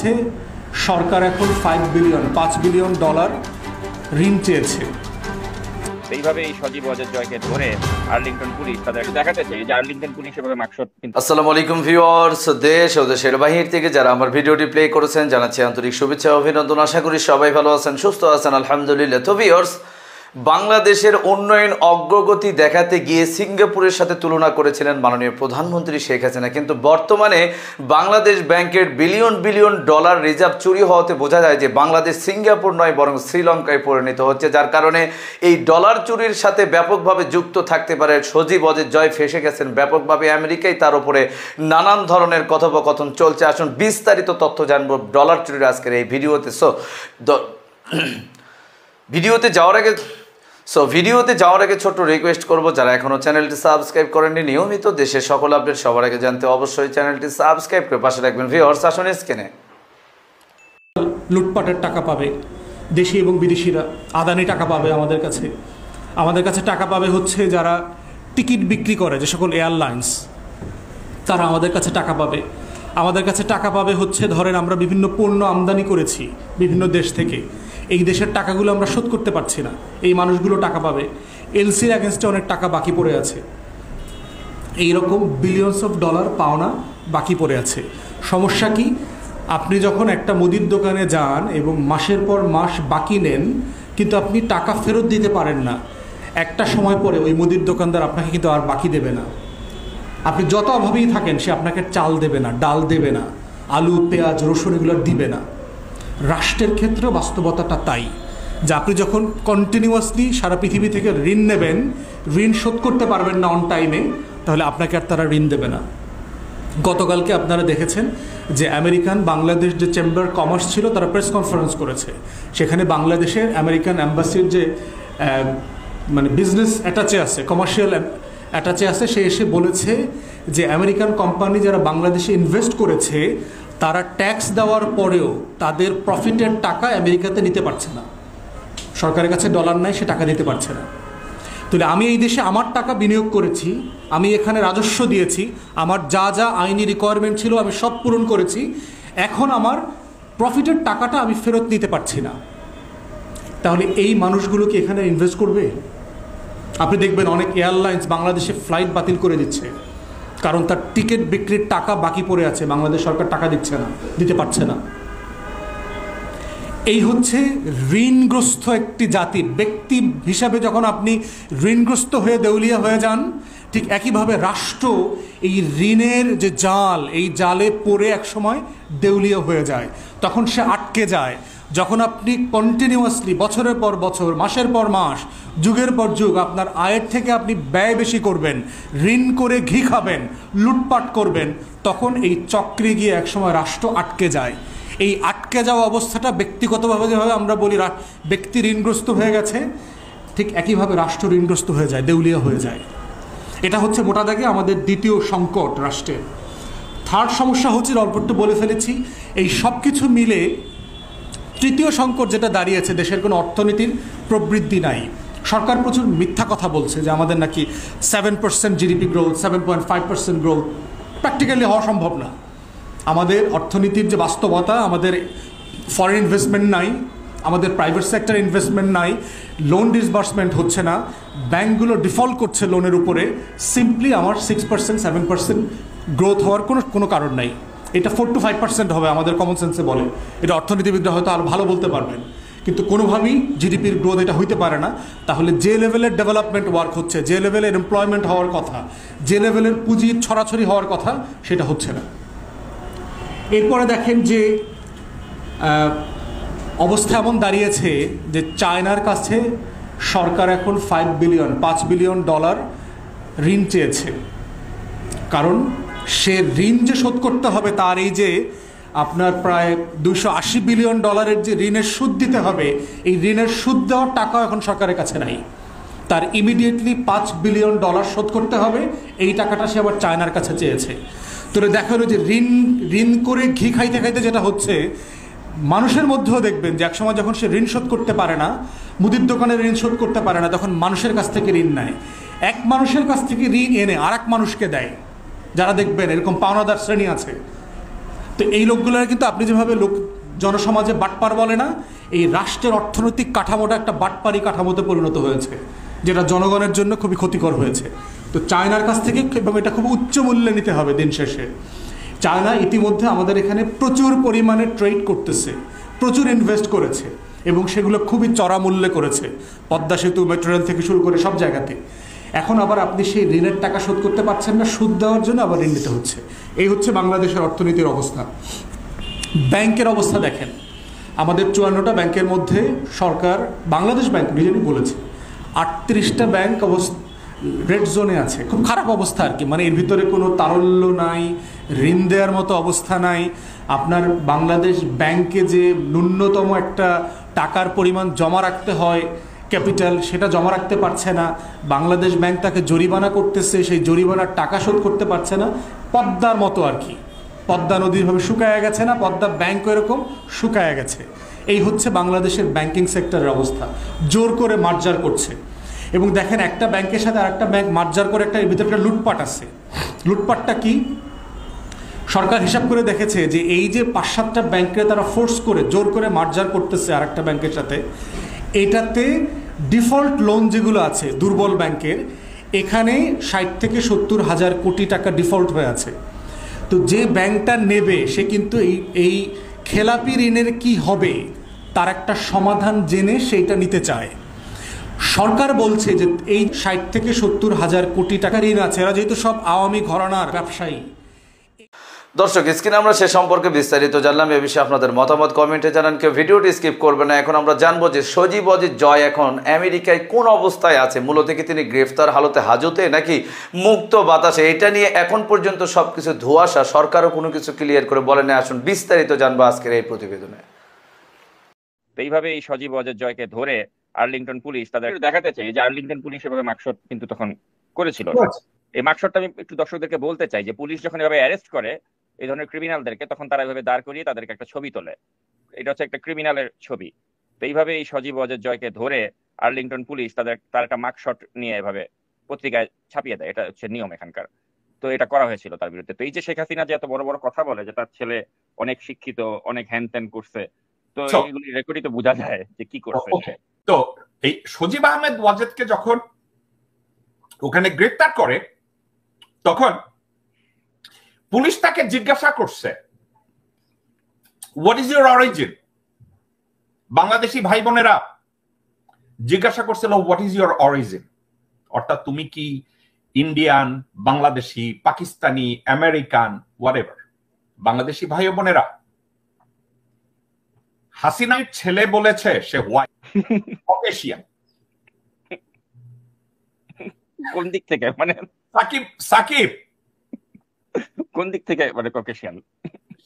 কাছে সরকার এখন 5 billion dollar ঋণ চেয়েছে। এইভাবে এই সজীব ওয়াজেদ জয়কে ধরে আর্লিংটন পুলিশ তাদের দেখাতে চাই যে আর্লিংটন পুলিশ এভাবে মাকসুদ। আসসালামু আলাইকুম ভিউয়ার্স, দেশ ও দেশের বাহির থেকে যারা আমার ভিডিওটি প্লে করেছেন জানাচ্ছি আন্তরিক শুভেচ্ছা অভিনন্দন। আশা করি সবাই ভালো আছেন, সুস্থ আছেন, আলহামদুলিল্লাহ। তো ভিউয়ার্স, বাংলাদেশের উন্নয়ন অগ্রগতি দেখাতে গিয়ে সিঙ্গাপুরের সাথে তুলনা করেছিলেন মাননীয় প্রধানমন্ত্রী শেখ হাসিনা, কিন্তু বর্তমানে বাংলাদেশ ব্যাংকের বিলিয়ন ডলার রিজার্ভ চুরি হওয়াতে বোঝা যায় যে বাংলাদেশ সিঙ্গাপুর নয় বরং শ্রীলঙ্কায় পরিণত হচ্ছে, যার কারণে এই ডলার চুরির সাথে ব্যাপকভাবে যুক্ত থাকতে পারে সজীব ওয়াজেদ জয়। ফেসে গেছেন ব্যাপকভাবে আমেরিকায়, তার উপরে নানান ধরনের কথোপকথন চলছে। আসুন বিস্তারিত তথ্য জানবো ডলার চুরির আজকের এই ভিডিওতে। ভিডিওতে যাওয়ার আগে ছোট্ট রিকোয়েস্ট করব, যারা এখনও চ্যানেলটি সাবস্ক্রাইব করেননি, নিয়মিত দেশের সকল আপডেট সবার আগে জানতে অবশ্যই চ্যানেলটি সাবস্ক্রাইব করে পাশে রাখবেন। ভিউয়ার্স, আসুন স্ক্রিনে। লুটপাটের টাকা পাবে দেশি এবং বিদেশিরা, আদানি টাকা পাবে আমাদের কাছে টাকা পাবে হচ্ছে যারা টিকিট বিক্রি করে, যে সকল এয়ারলাইন্স, তারা আমাদের কাছে টাকা পাবে হচ্ছে ধরেন আমরা বিভিন্ন পণ্য আমদানি করেছি বিভিন্ন দেশ থেকে, এই দেশের টাকাগুলো আমরা শোধ করতে পারছি না, এই মানুষগুলো টাকা পাবে। এলসির অ্যাগেনস্টে অনেক টাকা বাকি পড়ে আছে, এইরকম বিলিয়নস অফ ডলার পাওনা বাকি পড়ে আছে। সমস্যা কি? আপনি যখন একটা মুদির দোকানে যান এবং মাসের পর মাস বাকি নেন, কিন্তু আপনি টাকা ফেরত দিতে পারেন না, একটা সময় পরে ওই মুদির দোকানদার আপনাকে কিন্তু আর বাকি দেবে না। আপনি যত অভাবেই থাকেন, সে আপনাকে চাল দেবে না, ডাল দেবে না, আলু পেঁয়াজ রসুন এগুলো দিবে না। রাষ্ট্রের ক্ষেত্রে বাস্তবতাটা তাই, যে আপনি যখন কন্টিনিউয়াসলি সারা পৃথিবী থেকে ঋণ নেবেন, ঋণ শোধ করতে পারবেন না অন টাইমে, তাহলে আপনাকে আর তারা ঋণ দেবে না। গতকালকে আপনারা দেখেছেন যে আমেরিকান বাংলাদেশ যে চেম্বার কমার্স ছিল, তারা প্রেস কনফারেন্স করেছে। সেখানে বাংলাদেশের আমেরিকান অ্যাম্বাসির যে বিজনেস অ্যাটাচে আছে, কমার্শিয়াল অ্যাটাচে আছে, সে এসে বলেছে যে আমেরিকান কোম্পানি যারা বাংলাদেশে ইনভেস্ট করেছে, তারা ট্যাক্স দেওয়ার পরেও তাদের প্রফিটের টাকা আমেরিকাতে নিতে পারছে না, সরকারের কাছে ডলার নাই, সে টাকা দিতে পারছে না। তাহলে আমি এই দেশে আমার টাকা বিনিয়োগ করেছি, আমি এখানে রাজস্ব দিয়েছি, আমার যা যা আইনি রিকোয়ারমেন্ট ছিল আমি সব পূরণ করেছি, এখন আমার প্রফিটের টাকাটা আমি ফেরত নিতে পারছি না। তাহলে এই মানুষগুলো কি এখানে ইনভেস্ট করবে? আপনি দেখবেন অনেক এয়ারলাইন্স বাংলাদেশে ফ্লাইট বাতিল করে দিচ্ছে, কারণ তার টিকিট বিক্রির টাকা বাকি পড়ে আছে, বাংলাদেশ সরকার টাকা দিতে পারছে না। এই হচ্ছে ঋণগ্রস্ত একটি জাতির ব্যক্তি হিসাবে যখন আপনি ঋণগ্রস্ত হয়ে দেউলিয়া হয়ে যান, ঠিক একইভাবে রাষ্ট্র এই ঋণের যে জাল, এই জালে পড়ে একসময় দেউলিয়া হয়ে যায়, তখন সে আটকে যায়। যখন আপনি কন্টিনিউয়াসলি বছরের পর বছর, মাসের পর মাস, যুগের পর যুগ আপনার আয়ের থেকে আপনি ব্যয় বেশি করবেন, ঋণ করে ঘি খাবেন, লুটপাট করবেন, তখন এই চক্রে গিয়ে একসময় রাষ্ট্র আটকে যায়। এই আটকে যাওয়া অবস্থাটা ব্যক্তিগতভাবে যেভাবে আমরা বলি ব্যক্তি ঋণগ্রস্ত হয়ে গেছে, ঠিক একইভাবে রাষ্ট্র ঋণগ্রস্ত হয়ে যায়, দেউলিয়া হয়ে যায়। এটা হচ্ছে মোটা দাগে আমাদের দ্বিতীয় সংকট রাষ্ট্রের। থার্ড সমস্যা হচ্ছে, অল্প একটু বলে ফেলেছি, এই সব কিছু মিলে তৃতীয় সংকট যেটা দাঁড়িয়েছে, দেশের কোনো অর্থনীতির প্রবৃদ্ধি নাই। সরকার প্রচুর মিথ্যা কথা বলছে যে আমাদের নাকি 7% জিডিপি গ্রোথ, 7.5% গ্রোথ, প্র্যাকটিক্যালি হওয়া সম্ভব না। আমাদের অর্থনীতির যে বাস্তবতা, আমাদের ফরেন ইনভেস্টমেন্ট নাই, আমাদের প্রাইভেট সেক্টর ইনভেস্টমেন্ট নাই, লোন ডিসবার্সমেন্ট হচ্ছে না, ব্যাঙ্কগুলো ডিফল্ট করছে লোনের উপরে, সিম্পলি আমার 6% 7% গ্রোথ হওয়ার কোনো কারণ নাই। এটা 4 to 5% হবে আমাদের কমন সেন্সে বলে, এটা অর্থনীতিবিদরা হয়তো আরও ভালো বলতে পারবেন, কিন্তু কোনোভাবেই জিডিপির গ্রোথ এটা হইতে পারে না। তাহলে যে লেভেলের ডেভেলপমেন্ট ওয়ার্ক হচ্ছে, যে লেভেলের এমপ্লয়মেন্ট হওয়ার কথা, যে লেভেলের পুঁজির ছড়াছড়ি হওয়ার কথা, সেটা হচ্ছে না। এরপরে দেখেন যে অবস্থা এমন দাঁড়িয়েছে যে চায়নার কাছে সরকার এখন 5 বিলিয়ন ডলার ঋণ চেয়েছে, কারণ সে ঋণ যে শোধ করতে হবে, তার এই যে আপনার প্রায় 280 বিলিয়ন ডলারের যে ঋণের সুদ দিতে হবে, এই ঋণের সুদ দেওয়ার টাকা এখন সরকারের কাছে নাই। তার ইমিডিয়েটলি 5 বিলিয়ন ডলার শোধ করতে হবে, এই টাকাটা সে আবার চায়নার কাছে চেয়েছে। তো দেখা হলো যে ঋণ করে ঘি খাইতে খাইতে যেটা হচ্ছে, মানুষের মধ্যেও দেখবেন যে একসময় যখন সে ঋণ শোধ করতে পারে না, মুদির দোকানের ঋণ শোধ করতে পারে না, তখন মানুষের কাছ থেকে ঋণ নেয়, এক মানুষের কাছ থেকে ঋণ এনে আর এক মানুষকে দেয়। যারা দেখবেন এরকম পাওনাদার শ্রেণী আছে, তো এই লোকগুলোর কিন্তু আপনি যেভাবে জনসমাজে বাটপার বলে না, এই রাষ্ট্রের অর্থনৈতিক কাঠামোটা একটা বাটপারি কাঠামোতে পরিণত হয়েছে, যেটা জনগণের জন্য খুবই ক্ষতিকর হয়েছে। তো চায়নার কাছ থেকে, এবং এটা খুব উচ্চ মূল্যে নিতে হবে দিন শেষে। চায়না ইতিমধ্যে আমাদের এখানে প্রচুর পরিমাণে ট্রেড করতেছে, প্রচুর ইনভেস্ট করেছে, এবং সেগুলো খুবই চড়া মূল্যে করেছে, পদ্মা সেতু, মেট্রো রেল থেকে শুরু করে সব জায়গাতে। এখন আবার আপনি সেই ঋণের টাকা শোধ করতে পারছেন না, সুদ দেওয়ার জন্য আবার ঋণ নিতে হচ্ছে। এই হচ্ছে বাংলাদেশের অর্থনীতির অবস্থা। ব্যাংকের অবস্থা দেখেন, আমাদের 54টা ব্যাংকের মধ্যে সরকার, বাংলাদেশ ব্যাংক নিজেরই বলেছে 38টা ব্যাংক রেড জোনে আছে। খুব খারাপ অবস্থা আর কি, মানে এর ভিতরে কোনো তারল্য নাই, ঋণ দেওয়ার মতো অবস্থা নাই। আপনার বাংলাদেশ ব্যাংকে যে ন্যূনতম একটা টাকার পরিমাণ জমা রাখতে হয়, ক্যাপিটাল, সেটা জমা রাখতে পারছে না। বাংলাদেশ ব্যাংক তাকে জরিমানা করতেছে, সেই জরিমানার টাকা শোধ করতে পারছে না। পদ্মার মতো আর কি, পদ্মা নদীভাবে শুকায় গেছে না, পদ্মা ব্যাংক এরকম শুকায় গেছে। এই হচ্ছে বাংলাদেশের ব্যাংকিং সেক্টরের অবস্থা। জোর করে মার্জার করছে, এবং দেখেন একটা ব্যাংকের সাথে আর একটা ব্যাংক মার্জার করে এর ভিতরে একটা লুটপাট আছে। লুটপাটটা কি? সরকার হিসাব করে দেখেছে যে এই যে 5-7টা ব্যাংকে তারা ফোর্স করে জোর করে মার্জার করতেছে আর একটা ব্যাংকের সাথে, এটাতে ডিফল্ট লোন যেগুলো আছে দুর্বল ব্যাংকের, এখানে 60 থেকে 70 হাজার কোটি টাকা ডিফল্ট হয়ে আছে। তো যে ব্যাংকটা নেবে সে কিন্তু এই খেলাপি ঋণের কি হবে তার একটা সমাধান জেনে সেইটা নিতে চায়। সরকার বলছে যে এই 60 থেকে 70 হাজার কোটি টাকা ঋণ আছে, এরা যেহেতু সব আওয়ামী ঘরানার ব্যবসায়ী। দর্শক, স্ক্রিনে আমরা সে সম্পর্কে বিস্তারিত জানলাম। এ বিষয়ে আপনাদের মতামত কমেন্টে জানান, কেউ ভিডিওটি স্কিপ করবে না। এখন আমরা জানবো যে সজীব অজিত জয় এখন আমেরিকায় কোন অবস্থায় আছে, মূলত কি তিনি গ্রেফতার হালতে হাজতে নাকি মুক্ত বাতাসে, এটা নিয়ে এখন পর্যন্ত সবকিছু ধোঁয়াশা, সরকারও কোনো কিছু ক্লিয়ার করে বলেনি। আসুন বিস্তারিত জানবো আজকের এই প্রতিবেদনে। এইভাবে এই সজীব অজিত জয়কে ধরে আর্লিংটন পুলিশ তাদের দেখাতে চাই যে আর্লিংটন পুলিশ এভাবে মাকশট কিন্তু তখন করেছিল। এই মাকশটটা আমি একটু দর্শকদেরকে বলতে চাই যে পুলিশ যখন এভাবে অ্যারেস্ট করে এই ধরনের ক্রিমিনালদেরকে, তখন তারা এভাবে দাঁড় করিয়ে তাদেরকে একটা ছবি তোলে। এটা হচ্ছে একটা ক্রিমিনালের ছবি। তো এইভাবে এই সজীব অজিত জয়কে ধরে আর্লিংটন পুলিশ তার একটা মাকশট নিয়ে এভাবে পত্রিকায় ছাপিয়ে দেয়। এটা হচ্ছে নিয়ম এখানকার। তো এটা করা হয়েছিল তার বিরুদ্ধে। তো এই যে শেখ হাসিনা যে এত বড় বড় কথা বলে যে তার ছেলে অনেক শিক্ষিত, অনেক হ্যান ত্যান করছে, তো এইগুলি রেকর্ডই তো বোঝা যায় যে কি করছে। তো এই সজীব আহমেদ ওয়াজেদকে যখন ওখানে গ্রেফতার করে, তখন পুলিশ তাকে জিজ্ঞাসা করছে, what is your origin? Bangladeshi ভাই বোনেরা জিজ্ঞাসা করছিল হোয়াট ইজ ইউর অরিজিন, অর্থাৎ তুমি কি Indian, Bangladeshi, Pakistani, American, whatever. Bangladeshi ভাই বোনেরা, হাসিনার ছেলে বলেছে সে হোয়াইট, ককেশিয়ান। কোন দিক থেকে? মানে সাকিব কোন দিক থেকে মানে ককেশিয়ান?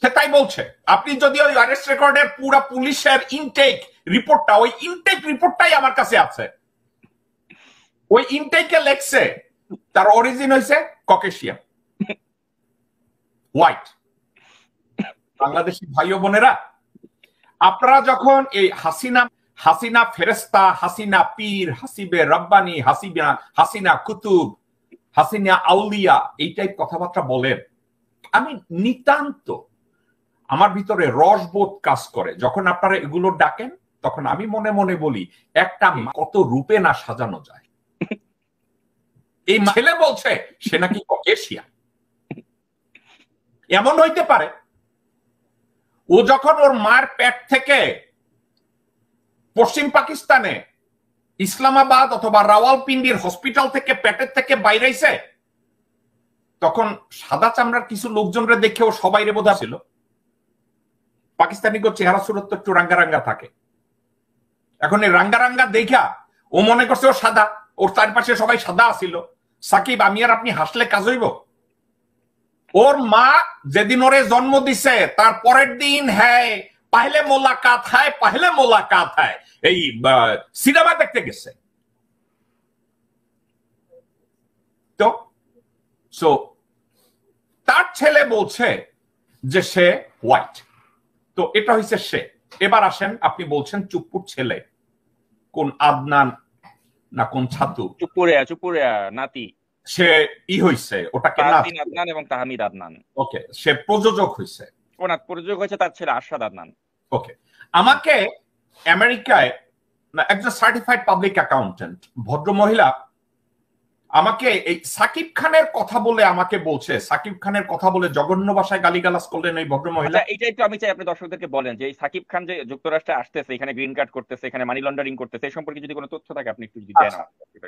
সেটাই বলছে। আপনি যদি ওই অ্যারেস্ট রেকর্ডের পুরো পুলিশের ইনটেক রিপোর্টটা, ওই ইনটেক রিপোর্টটাই আমার কাছে আছে, ওই ইনটেকে লেখছে তার অরিজিন হয়েছে ককেশিয়ান, হোয়াইট। বাংলাদেশি ভাই বোনেরা, আপনারা যখন এই হাসিনা ফেরেস্তা, হাসিনা পীর, হাসিবে রব্বানি, হাসিনা কুতুব, হাসিনা আউলিয়া, এই টাইপ কথাবার্তা বলেন, আমি নিতান্ত আমার ভিতরে রসবোধ কাজ করে। যখন আপনারা এগুলো ডাকেন তখন আমি মনে মনে বলি একটা কত রূপে না সাজানো যায়। এই ছেলে বলছে সে নাকি ককেশিয়া। এমন হইতে পারে ও যখন ওর মার পেট থেকে পশ্চিম পাকিস্তানে ইসলামাবাদ অথবা রাওয়ালপিন্ডির হসপিটাল থেকে পেটের থেকে বাইরেছে, তখন সাদা চামড়ার কিছু লোকজনরা দেখে ও সবাই রে বোঝা ছিল। পাকিস্তানি চেহারা সুরত একটু রাঙ্গা রাঙ্গা থাকে। এখন এই রাঙ্গা রাঙ্গা দেখা ও মনে করছে ও সাদা, ওর চারপাশে সবাই সাদা আসিল। সাকিব, আমি আর আপনি হাসলে কাজ হইব? ওর মা যেদিন ওরে জন্ম দিছে তার পরের দিন, হ্যাঁ পহলে মোলাকাত হ্যায় এই সিনেমা দেখতে গেছে। তো তার ছেলে বলছে যে সে হোয়াইট। তো এটা হয়েছে সে। এবার আসেন, আপনি বলছেন চুপ্পুর ছেলে কোন আদনান না কোন ছাতু? চুপুরিয়া নাতি। সে হইছে ওটাকে আদনান এবং তাহমিদ আদনান। ওকে, সে প্রযোজক হইছে। প্রযোজক হয়েছে তার ছেলে আরশাদ আদনান। ওকে, আমাকে আমেরিকায় একজন সার্টিফাইড পাবলিক অ্যাকাউন্টেন্ট ভদ্র মহিলা আমাকে এই সাকিব খানের কথা বলে আমাকে বলছে, সাকিব খানের কথা বলে জঘন্য ভাষায় গালিগালাজ করলেন এই ভদ্র মহিলা। এটা একটু আমি চাই আপনি দর্শকদেরকে বলেন যে এই সাকিব খান যে যুক্তরাষ্ট্রে আসতেছে, এখানে গ্রিন কার্ড করতেছে, এখানে মানি লন্ডারিং করতেছে, এই সম্পর্কে যদি কোনো তথ্য থাকে আপনি একটু যদি দেন।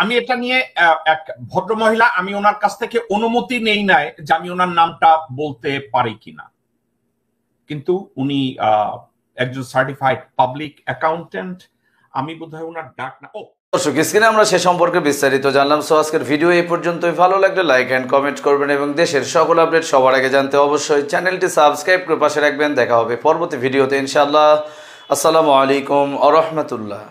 আমি এটা নিয়ে এক ভদ্র মহিলা, আমি ওনার কাছ থেকে অনুমতি নেই নাই যে আমি ওনার নামটা বলতে পারি কিনা, কিন্তু উনি একজন সার্টিফাইড পাবলিক অ্যাকাউন্টেন্ট। আমি বোধহয় ওনার ডাক না, ও দর্শক স্ক্রিনে আমরা সে সম্পর্কে বিস্তারিত জানলাম। সো আজকের ভিডিও এই পর্যন্তই। ভালো লাগলে লাইক এন্ড কমেন্ট করবেন এবং দেশের সকল আপডেট সবার আগে জানতে অবশ্যই চ্যানেলটি সাবস্ক্রাইব করে পাশে রাখবেন। দেখা হবে পরবর্তী ভিডিওতে ইনশাআল্লাহ। আসসালামু আলাইকুম ওয়া রাহমাতুল্লাহ।